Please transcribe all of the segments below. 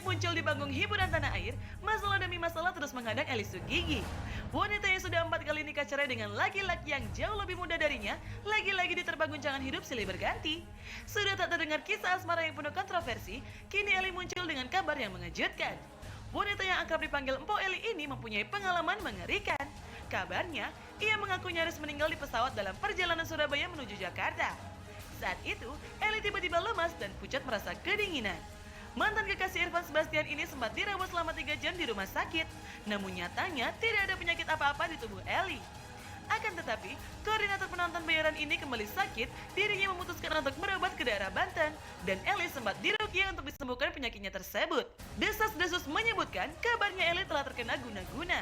Muncul di panggung hiburan tanah air, masalah demi masalah terus menghadang Eli Sugigi. Wanita yang sudah 4 kali nikah cerai dengan laki-laki yang jauh lebih muda darinya, lagi-lagi diterpa guncangan hidup silih berganti. Sudah tak terdengar kisah asmara yang penuh kontroversi, kini Eli muncul dengan kabar yang mengejutkan. Wanita yang akrab dipanggil Empo Eli ini mempunyai pengalaman mengerikan. Kabarnya, ia mengaku nyaris meninggal di pesawat dalam perjalanan Surabaya menuju Jakarta. Saat itu, Eli tiba-tiba lemas dan pucat merasa kedinginan. Mantan kekasih Irfan Sebastian ini sempat dirawat selama 3 jam di rumah sakit. Namun nyatanya tidak ada penyakit apa-apa di tubuh Eli. Akan tetapi, koordinator penonton bayaran ini kembali sakit, dirinya memutuskan untuk berobat ke daerah Banten. Dan Eli sempat diruqyah untuk disembuhkan penyakitnya tersebut. Desas-desus menyebutkan kabarnya Eli telah terkena guna-guna.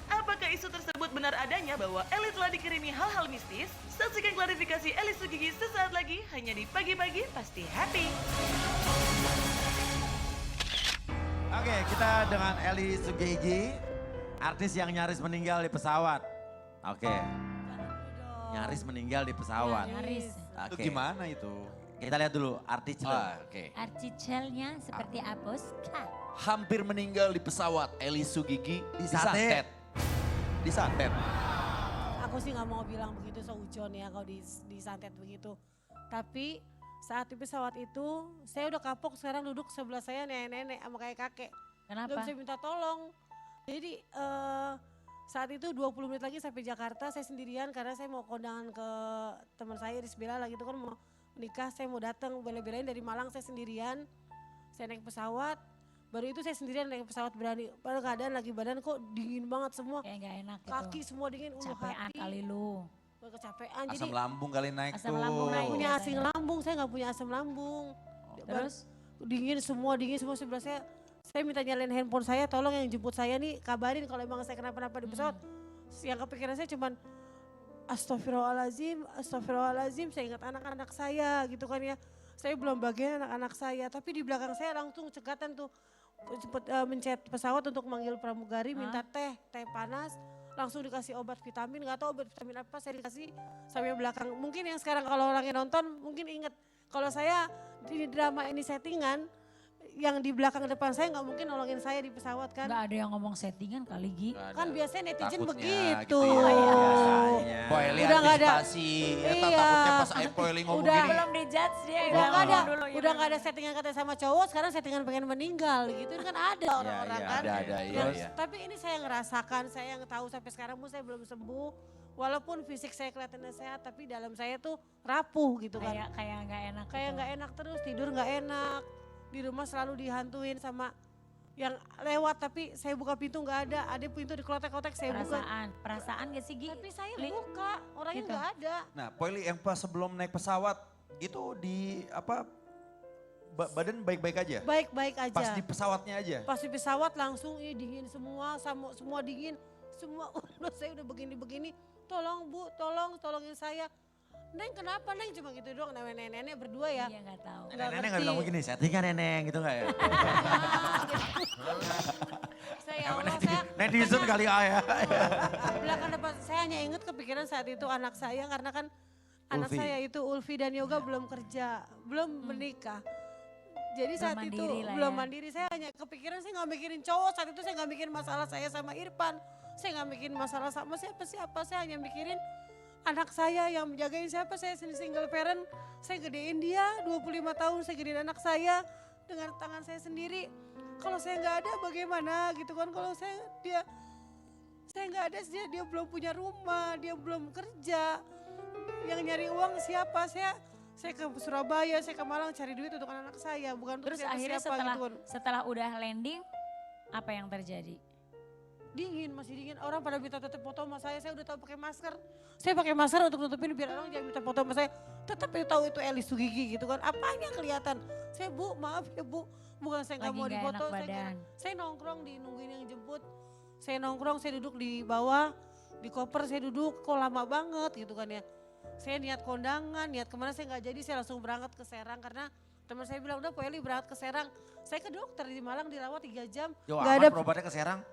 Apakah isu tersebut benar adanya bahwa Eli telah dikirimi hal-hal mistis? Saksikan klarifikasi Eli Sugigi sesaat lagi hanya di Pagi-Pagi Pasti Happy. Oke, kita dengan Eli Sugigi, artis yang nyaris meninggal di pesawat. Oke, nyaris meninggal di pesawat. Nyaris. Itu Oke, gimana itu? kita lihat dulu artikel. Oke. Artikelnya seperti Aboska. Hampir meninggal di pesawat, Eli Sugigi Disantet. Disantet. Aku sih nggak mau bilang begitu seujon ya kalau disantet begitu. Tapi saat di pesawat itu saya udah kapok, sekarang duduk sebelah saya nenek-nenek sama kayak kakek. Kenapa? Gak bisa minta tolong. Jadi saat itu 20 menit lagi sampai Jakarta, saya sendirian karena saya mau kondangan ke teman saya Iris Bella lagi itu kan mau menikah, saya mau datang bela-belain dari Malang saya sendirian. Saya naik pesawat, baru itu saya sendirian naik pesawat berani. Pada keadaan lagi badan kok dingin banget semua. Kayak gak enak gitu. Kaki semua dingin, ulu Capean hati. kali lu. Gue kecapean, Asam jadi lambung kali naik Asam tuh. lambung naik. punya biasanya. asam lambung, saya nggak punya asam lambung. Terus? Dingin semua sebelah saya. Saya minta nyalain handphone saya, tolong yang jemput saya nih kabarin kalau emang saya kenapa-napa di pesawat. Yang kepikiran saya cuman astagfirullahaladzim, saya ingat anak-anak saya gitu kan ya. Saya belum bagian anak-anak saya, tapi di belakang saya langsung cekatan tuh mencet pesawat untuk manggil pramugari, minta teh panas. Langsung dikasih obat vitamin, gak tahu obat vitamin apa saya dikasih sampai belakang. Mungkin yang sekarang kalau orang yang nonton mungkin inget. Kalau saya di drama ini settingan, yang di belakang depan saya nggak mungkin nolongin saya di pesawat kan. Gak ada yang ngomong settingan kali Gi. Kan biasanya netizen Takutnya begitu. gitu ya. Biasanya. Po Eli Udah nggak ada. antisipasi. Eta Iya. takutnya pas Po Eli ngomong Udah. gini. Belum dijudge dia. Udah nggak ada, dulu, ya udah nggak ada settingan kata sama cowok, sekarang settingan pengen meninggal gitu kan ada orang-orang iya, kan. Ada, iya, Terus, iya. Tapi ini saya ngerasakan, saya yang tahu sampai sekarang pun saya belum sembuh. Walaupun fisik saya kelihatannya sehat, tapi dalam saya tuh rapuh gitu kan. Kayak gak enak Kayak gitu. nggak enak terus, tidur nggak enak. Di rumah selalu dihantuin sama yang lewat, tapi saya buka pintu nggak ada pintu dikelotek-klotek saya buka. Perasaan gak sih Gi? Tapi saya Li? buka, orangnya Gitu. nggak ada. Nah, Po Eli yang pas sebelum naik pesawat itu di apa badan baik-baik aja? Baik-baik aja. Pas di pesawatnya aja? Pas di pesawat langsung dingin semua, semua dingin. Semua saya udah begini-begini. Tolong Bu, tolongin saya. Neng kenapa Neng? Cuma gitu doang, namanya nenek berdua ya. Iya gak tahu. Nggak Nenek nggak ngerti. bilang begini, settingan neneng gitu nggak ya? Saya ya Allah, saya Netizen kali ya. belakang depan saya hanya inget kepikiran saat itu anak saya karena kan anak Ulfi. saya itu Ulfi dan Yoga belum kerja, belum menikah. Jadi saat itu mandiri lah belum ya. mandiri, saya hanya kepikiran saya nggak mikirin cowok, saat itu saya nggak mikirin masalah saya sama Irfan. Saya nggak mikirin masalah sama siapa, saya hanya mikirin anak saya yang menjagain siapa, saya single parent. Saya gedein dia 25 tahun, saya gedein anak saya dengan tangan saya sendiri. Kalau saya nggak ada bagaimana gitu kan, kalau saya nggak ada, dia belum punya rumah, dia belum kerja. Yang nyari uang siapa? Saya ke Surabaya, saya ke Malang cari duit untuk anak saya, bukan untuk Terus akhirnya siapa setelah gitu kan. setelah udah landing, apa yang terjadi? Dingin, masih dingin. Orang pada minta tetap foto sama saya udah tahu pakai masker. Saya pakai masker untuk nutupin biar orang jangan minta foto sama saya. Tetap tahu itu Eli Sugigi gitu kan. Apanya kelihatan? Saya Bu, maaf ya Bu. Bukan saya nggak Lagi mau nggak difoto. enak badan. Saya nongkrong di nungguin yang jemput. Saya nongkrong, saya duduk di bawah. Di koper saya duduk, kok lama banget gitu kan ya. Saya niat kondangan, niat kemana saya nggak jadi. Saya langsung berangkat ke Serang karena teman saya bilang udah Po Eli berangkat ke Serang. Saya ke dokter di Malang dirawat 3 jam. Yo, Nggak amat ada berobatnya ke Serang.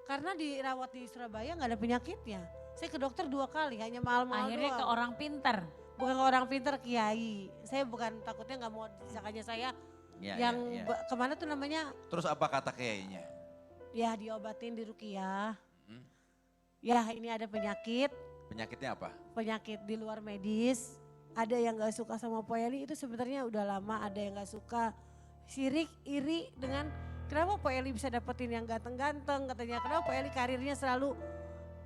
karena dirawat di Surabaya nggak ada penyakitnya. Saya ke dokter 2 kali, hanya mahal-mahal Akhirnya ke doang. orang pinter. Bukan ke orang pinter, kiai. Saya bukan takutnya nggak mau disangkanya saya Iya, yang iya, iya. kemana tuh namanya, Terus apa kata kiainya? ya diobatin di ruqyah. Hmm? Ya ini ada penyakit Penyakitnya apa? di luar medis. Ada yang gak suka sama Po Eli itu sebenarnya udah lama, ada yang gak suka. Sirik, iri dengan kenapa Po Eli bisa dapetin yang ganteng-ganteng katanya. Kenapa Po Eli karirnya selalu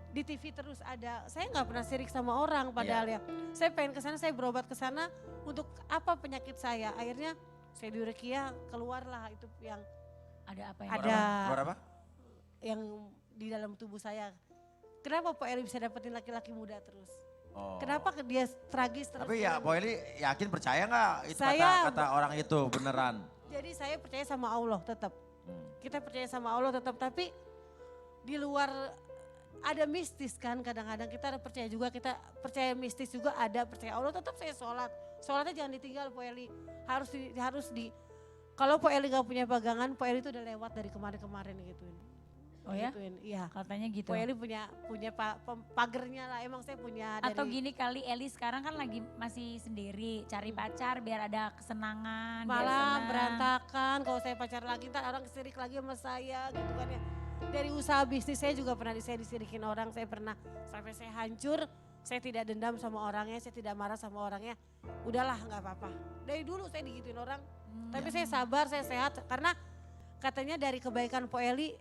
di TV terus ada. Saya gak pernah sirik sama orang padahal ya. Saya pengen kesana, saya berobat ke sana untuk apa penyakit saya. Akhirnya saya di ruqyah keluarlah itu yang Ada apa yang ada Keluar apa? yang di dalam tubuh saya. Kenapa Po Eli bisa dapetin laki-laki muda terus? Oh. Kenapa dia tragis terus? Tapi ya terus? Po Eli yakin percaya nggak itu Saya- kata orang itu beneran? Jadi saya percaya sama Allah tetap. Hmm. Kita percaya sama Allah tetap, tapi di luar ada mistis kan kadang-kadang kita percaya juga, kita percaya mistis juga ada, percaya Allah tetap saya sholat. Sholatnya jangan ditinggal Po Eli, harus di kalau Po Eli gak punya pegangan, Po Eli itu udah lewat dari kemarin-kemarin gituin. Oh ya? Gituin, iya. Katanya gitu. Po Eli punya pagernya lah, emang saya punya dari. Atau gini kali Eli sekarang kan lagi masih sendiri, cari pacar biar ada kesenangan. biar Malah senang. berantakan, kalau saya pacar lagi ntar orang sirik lagi sama saya gitu kan ya. Dari usaha bisnis saya juga pernah saya disirikin orang, saya pernah sampai saya hancur. Saya tidak dendam sama orangnya, saya tidak marah sama orangnya. Udahlah nggak apa-apa. Dari dulu saya digituin orang, tapi saya sabar, saya sehat. Karena katanya dari kebaikan Po Eli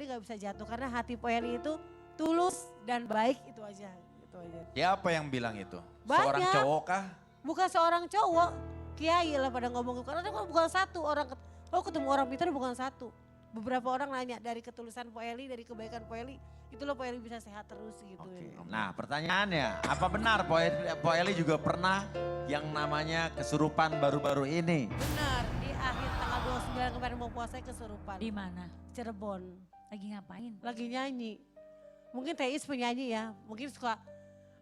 gak bisa jatuh. Karena hati Po Eli itu tulus dan baik itu aja. Gitu aja. Siapa yang bilang itu? Banyak. Seorang cowok kah? Bukan seorang cowok, kiai lah pada ngomong. Karena itu bukan satu orang, ketemu orang pintar bukan satu. Beberapa orang nanya dari ketulusan Po Eli, dari kebaikan Po Eli, itu loh Po Eli bisa sehat terus gitu. Oke. Nah pertanyaannya, apa benar Po Eli juga pernah yang namanya kesurupan baru-baru ini? Benar, di akhir tanggal 29 kemarin mau puasa kesurupan. Di mana? Cirebon, Lagi ngapain? lagi nyanyi. Mungkin Teis penyanyi ya, mungkin suka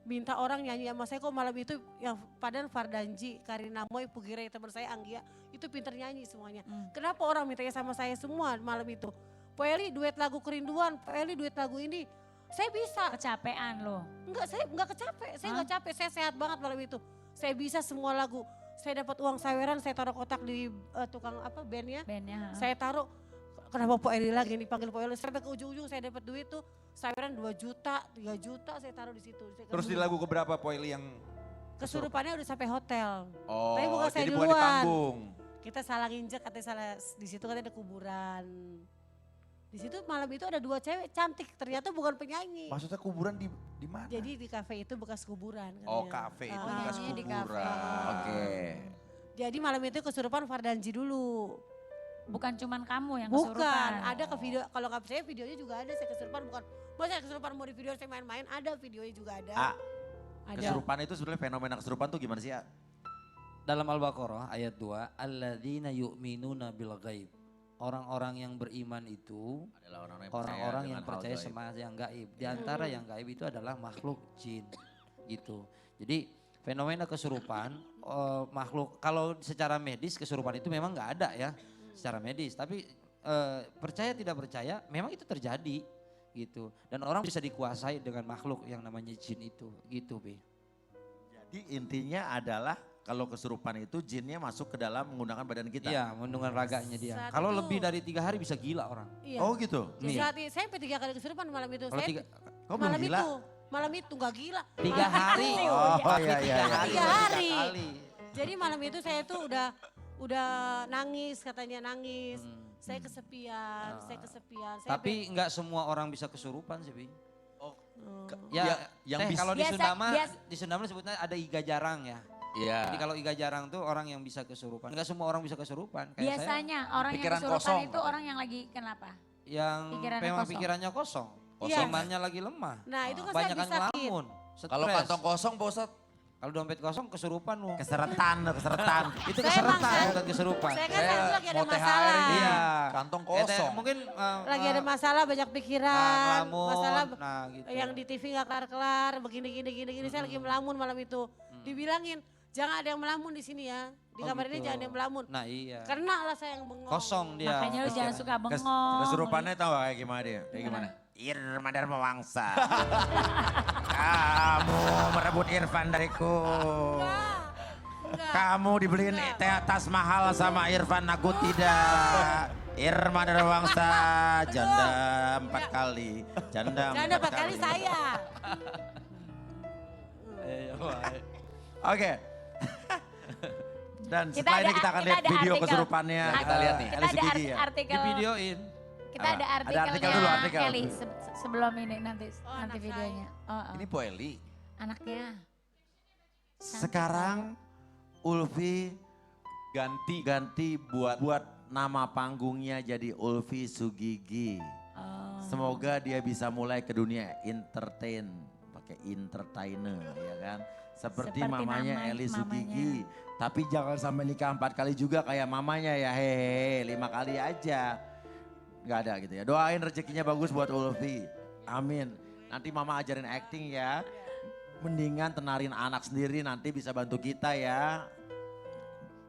minta orang nyanyi sama saya kok malam itu yang padahal Fardanji, Karina Moy, Pugire, teman saya Anggia, itu pinter nyanyi semuanya. Kenapa orang mintanya sama saya semua malam itu? Po Eli duet lagu Kerinduan, Po Eli duet lagu ini. Saya bisa, Kecapean loh. enggak saya enggak kecapek, saya enggak capek, saya sehat banget malam itu. Saya bisa semua lagu. Saya dapat uang saweran, saya taruh kotak di tukang bandnya. Bandnya. Saya taruh, kenapa Po Eli lagi dipanggil Po Eli. Sampai ke ujung-ujung saya dapat duit tuh, saweran 2 juta, 3 juta saya taruh di situ. Saya Terus di lagu keberapa Po Eli yang... kesurupannya udah sampai hotel. Oh, Tapi bukan saya jadi bukan di duluan. panggung. Kita salah nginjek, katanya salah, di situ katanya ada kuburan. Di situ malam itu ada 2 cewek cantik, ternyata bukan penyanyi. Maksudnya kuburan di mana? Jadi di kafe itu bekas kuburan. Oh, katanya. kafe itu Ah. bekas nyanyinya di kafe. kuburan. Oke. Jadi malam itu kesurupan Fardanji dulu. Bukan cuman kamu yang Bukan, kesurupan. ada ke video, kalau nggak percaya videonya juga ada, saya kesurupan bukan. Masa saya kesurupan mau di video saya main-main, ada videonya juga ada. Ada. Kesurupan itu sebenarnya fenomena kesurupan tuh gimana sih ya? Dalam Al-Baqarah ayat 2, alladzina yu'minuna bil ghaib. Orang-orang yang beriman itu Adalah orang-orang yang dengan hal percaya gaib. sama yang gaib. Di antara yang gaib itu adalah makhluk jin. Gitu. Jadi fenomena kesurupan makhluk kalau secara medis kesurupan itu memang nggak ada ya secara medis. Tapi percaya tidak percaya memang itu terjadi gitu. Dan orang bisa dikuasai dengan makhluk yang namanya jin itu gitu Be. Jadi intinya adalah kalau kesurupan itu jinnya masuk ke dalam menggunakan badan kita. Iya, mengandungan raganya dia. Saat Kalau itu- lebih dari 3 hari bisa gila orang. Iya. Oh gitu? Di Nih. saat itu, saya sampai 3 kali kesurupan malam itu. Kalau Saya 3 Kok belum malam gila? malam itu nggak gila. 3 hari. Oh Tapi iya iya. 3 hari. 3 hari. 3 kali. Jadi malam itu saya tuh udah nangis, katanya nangis. Saya kesepian, saya kesepian. Saya Tapi nggak semua orang bisa kesurupan sih, Bi. pengen- Ya, yang Teh, bisa- kalau di Biasa- Sunda mah, biasa- di Sunda mah disebutnya ada iga jarang ya. Iya. Jadi kalau iga jarang tuh orang yang bisa kesurupan. Enggak semua orang bisa kesurupan. Kayak Biasanya orang yang pikiran kesurupan kosong. itu orang yang lagi kenapa? saya yang pikirannya memang kosong. pikirannya kosong. Iya. Imannya lagi lemah. Nah itu kan Banyak saya kan bisa sakit. ngelamun. Kalau stres. kantong kosong Pak Ustadz. Kalau dompet kosong kesurupan lu. Keseretan, keseretan. Itu Saya kesurupan emang bukan kesurupan. Saya kan saat itu lagi ada mau THR masalah. ini. Iya. Kantong Eh, Teh, kosong. mungkin Lagi ada masalah, banyak pikiran, ngelamun, masalah nah gitu. yang di TV nggak kelar-kelar, begini. Saya lagi melamun malam itu. Dibilangin, jangan ada yang melamun di sini ya. Di Oh, kamar ini gitu. jangan ada yang melamun. Nah iya. Kena lah saya yang bengong. Kosong dia. Makanya lu jangan suka Kes- bengong. kesurupannya tahu gak kayak gimana dia? Kayak gimana? Irma Dharma Wangsa. Kamu merebut Irfan dariku. Kamu dibeliin tas mahal sama Irfan, aku tidak. Irma Darwangsa, janda 4 kali. Janda 4 kali. saya. Oke. Dan Kita setelah ini ada- kita akan kita lihat ada video artikel. kesurupannya. Kita lihat nih. Kita Eli ada Sugigi ya. artikel. Di-videoin. Kita ada Ada artikel artikelnya dulu, artikel. Eli sebelum ini nanti anak videonya. Oh. Ini Po Eli. Anaknya. Sekarang Ulfi ganti buat nama panggungnya jadi Ulfi Sugigi. Oh. Semoga dia bisa mulai ke dunia entertain, pakai entertainer ya kan. Seperti mamanya Eli Sugigi. Tapi jangan sampai nikah 4 kali juga kayak mamanya ya, hehehe 5 kali aja. Nggak ada gitu ya. Doain rezekinya bagus buat Ulfi. Amin. Nanti mama ajarin acting ya. Mendingan tenarin anak sendiri, nanti bisa bantu kita ya.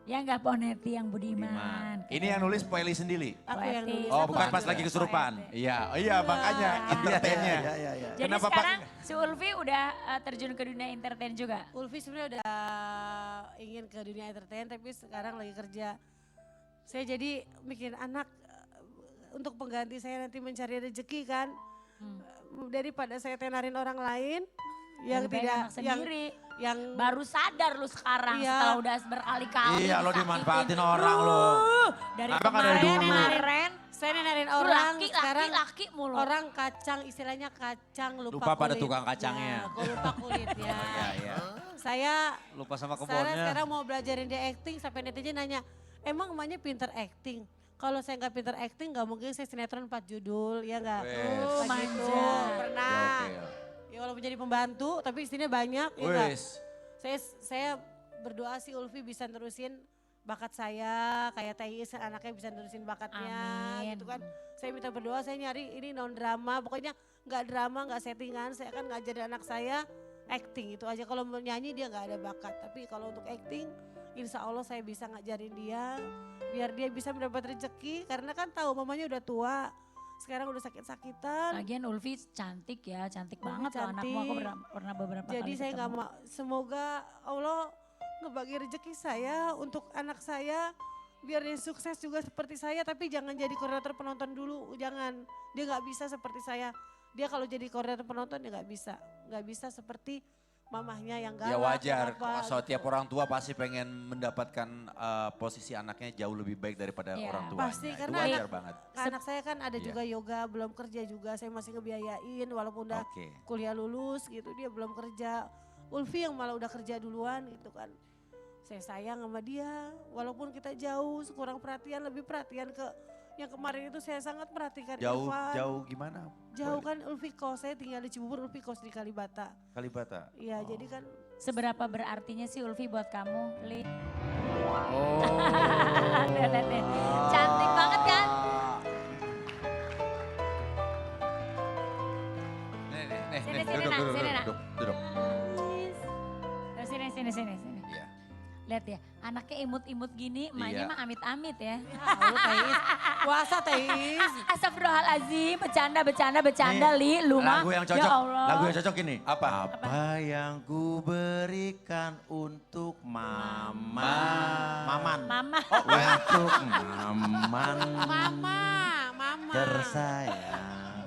Ya enggak Poneti yang budiman. Ini yang nulis Po Eli sendiri. Aku yang Poetis. nulis. Oh Aku bukan yang pas nulis. lagi kesurupan. Iya, makanya entertainnya. Jadi Kenapa, Pak? sekarang si Ulfi udah terjun ke dunia entertain juga? Ulfi sebenarnya udah ingin ke dunia entertain tapi sekarang lagi kerja. Saya jadi bikin anak untuk pengganti saya nanti mencari rezeki kan. Daripada saya tenarin orang lain yang Lebih baik tidak anak sendiri. yang Baru sadar lu sekarang Iya. setelah udah berkali-kali Iya lo disakitin. dimanfaatin orang lo. Dari Apa nggak dari dulu? kemarin saya nenarin lu orang laki, sekarang laki mulu. orang kacang istilahnya kacang lupa, Lupa pada kulit. tukang kacangnya. Ya, lupa kulitnya. Iya. Saya Lupa sama sekarang kebunnya. mau belajarin dia acting sampai netizen nanya, emang emaknya pinter acting? Kalau saya nggak pinter acting nggak mungkin saya sinetron 4 judul, ya nggak? Oh, Begitu, manja. pernah. Ya walaupun jadi pembantu tapi istrinya banyak, ya nggak? Wes. Saya berdoa sih Ulfi bisa nerusin bakat saya, kayak Thais anaknya bisa nerusin bakatnya Amin. gitu kan. Saya minta berdoa, saya nyari ini non drama, pokoknya nggak drama, nggak settingan. Saya akan ngajarin anak saya acting itu aja. Kalau mau nyanyi dia nggak ada bakat, tapi kalau untuk acting insya Allah saya bisa ngajarin dia biar dia bisa mendapat rezeki karena kan tahu mamanya udah tua. Sekarang udah sakit-sakitan. Lagian Ulfi cantik ya, cantik Ulfi banget loh anakmu. Aku cantik. pernah beberapa Jadi kali saya nggak ketemu. mau, semoga Allah ngebagi rezeki saya untuk anak saya biar dia sukses juga seperti saya, tapi jangan jadi koordinator penonton dulu, jangan. Dia nggak bisa seperti saya. Dia kalau jadi koordinator penonton dia nggak bisa seperti mamahnya yang galak. Ya wajar, apa, setiap gitu. orang tua pasti pengen mendapatkan posisi anaknya jauh lebih baik daripada Iya. orang tuanya. Pasti, Itu karena wajar banget. Anak saya kan ada Iya. juga yoga, belum kerja juga, saya masih ngebiayain walaupun udah Oke. kuliah lulus gitu, dia belum kerja. Ulfi yang malah udah kerja duluan gitu kan. Saya sayang sama dia, walaupun kita jauh, kurang perhatian, lebih perhatian ke yang kemarin itu saya sangat perhatikan Jauh Irfan. gimana? Jauh kan Ulfi kos, saya tinggal di Cibubur, Ulfi kos di Kalibata. Kalibata. Iya jadi kan Seberapa berartinya sih Ulfi buat kamu, Li? Oh. Lihat deh. Cantik banget kan? Nih, Sini, duduk, nak, duduk, sini, nak. duduk. Terus sini. Iya. Lihat ya, anaknya imut-imut gini, emaknya Iya. mah amit-amit ya. tahu Thais, puasa Thais. Astagfirullahaladzim, bercanda, Li, lu mah. Lagu yang Ya cocok, Allah. lagu yang cocok ini. Apa? Apa yang ku berikan untuk mama. Maman. Mama. Untuk maman. Mama. Tersayang.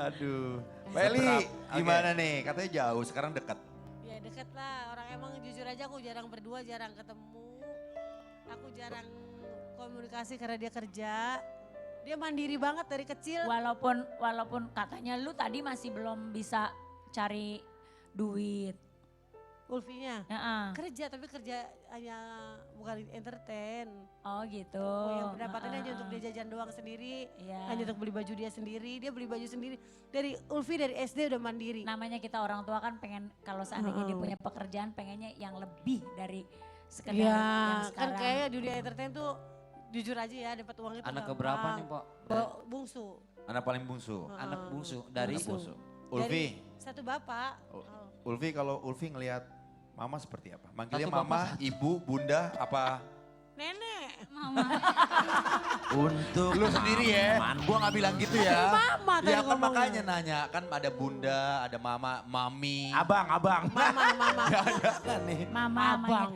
Aduh. Beli, gimana nih? Katanya jauh, sekarang dekat. Ya deket lah, orang emang jujur aja aku jarang berdua, jarang ketemu. Aku jarang komunikasi karena dia kerja. Dia mandiri banget dari kecil. Walaupun katanya lu tadi masih belum bisa cari duit. Ulfinya. Heeh. Kerja tapi kerja hanya bukan entertain. Oh gitu. Yang pendapatannya hanya Heeh. untuk dia jajan doang sendiri. Iya. Hanya untuk beli baju dia sendiri. Dia beli baju sendiri. Dari Ulfi dari SD udah mandiri. Namanya kita orang tua kan pengen kalau seandainya dia punya pekerjaan pengennya yang lebih dari sekedar Iya, yang kan sekarang. kayak dunia entertain tuh jujur aja ya dapat uang itu Anak gampang. keberapa nih, Pok? Bungsu. Anak paling bungsu. Anak bungsu dari Bungsu. Ulfi, Dari satu bapak. Ulfi kalau Ulfi ngelihat mama seperti apa? Manggilnya Satu bapak, mama, ibu, bunda, apa? Nenek. Mama. Untuk Lu sendiri ya, gua nggak bilang gitu ya. Mama tadi Ya kan ngomongnya. makanya nanya, kan ada bunda, ada mama, mami. abang. Mama. Mama, Abang.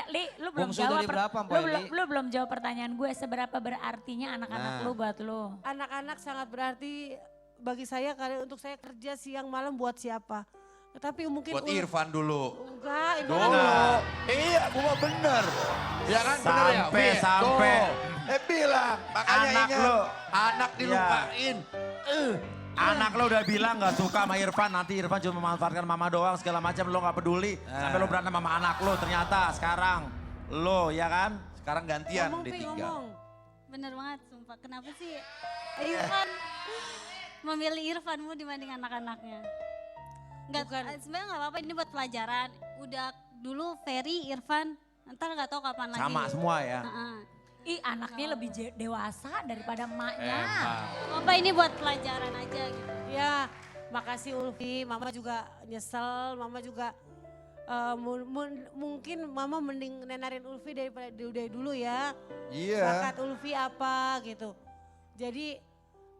Li, lu belum Bungsu jawab. dari berapa, Mpok Eli? Lu belum jawab pertanyaan gue, seberapa berartinya anak-anak Nah. lu buat lu? Anak-anak sangat berarti bagi saya karena untuk saya kerja siang malam buat siapa. Tapi mungkin Buat Irfan dulu. Enggak, Irfan Dulu. enggak. Iya, gua bener. Ya kan bener ya? Sampai. Tuh. Bilang, makanya Anak ingat. lu. Anak dilupain. Anak lo udah bilang gak suka sama Irfan, nanti Irfan cuma memanfaatkan mama doang segala macam, lo gak peduli. Sampai lo berantem sama anak lo, ternyata sekarang lo ya kan? Sekarang gantian Ngomong, Pi, ditinggal. ngomong. Bener banget sumpah. Kenapa sih Irfan memilih Irfanmu dibanding anak-anaknya? Enggak, Bukan. sebenarnya nggak apa-apa, ini buat pelajaran. Udah dulu Ferry, Irfan, ntar nggak tahu kapan lagi. Sama semua ya. Heeh. Ih, anaknya lebih dewasa daripada emaknya. Apa ini buat pelajaran aja gitu. Ya, makasih Ulfi. Mama juga nyesel, mama juga mungkin mama mending nenarin Ulfi daripada dari dulu ya. Iya. Bakat Ulfi apa gitu. Jadi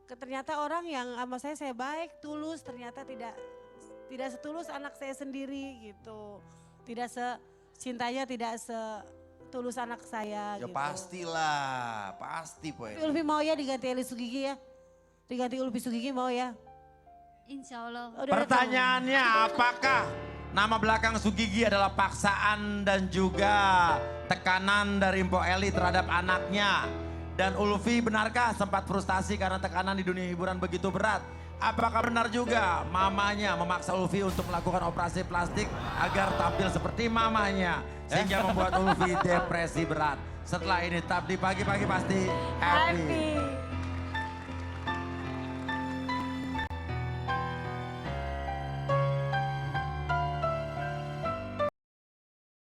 ternyata orang yang sama saya baik, tulus, ternyata tidak setulus anak saya sendiri gitu. Tidak cintanya tidak setulus anak saya Ya gitu. pastilah, pasti Tapi Poe. Ulfi mau ya diganti Eli Sugigi ya? Diganti Ulfi Sugigi mau ya? Insya Allah. Udah ada Pertanyaannya, apakah nama belakang Sugigi adalah paksaan dan juga tekanan dari Mpok Eli terhadap anaknya? Dan Ulfi benarkah sempat frustasi karena tekanan di dunia hiburan begitu berat? Apakah benar juga mamanya memaksa Ulfi untuk melakukan operasi plastik agar tampil seperti mamanya? Sehingga membuat Ulfi depresi berat. Setelah ini tetap di pagi-pagi pasti happy.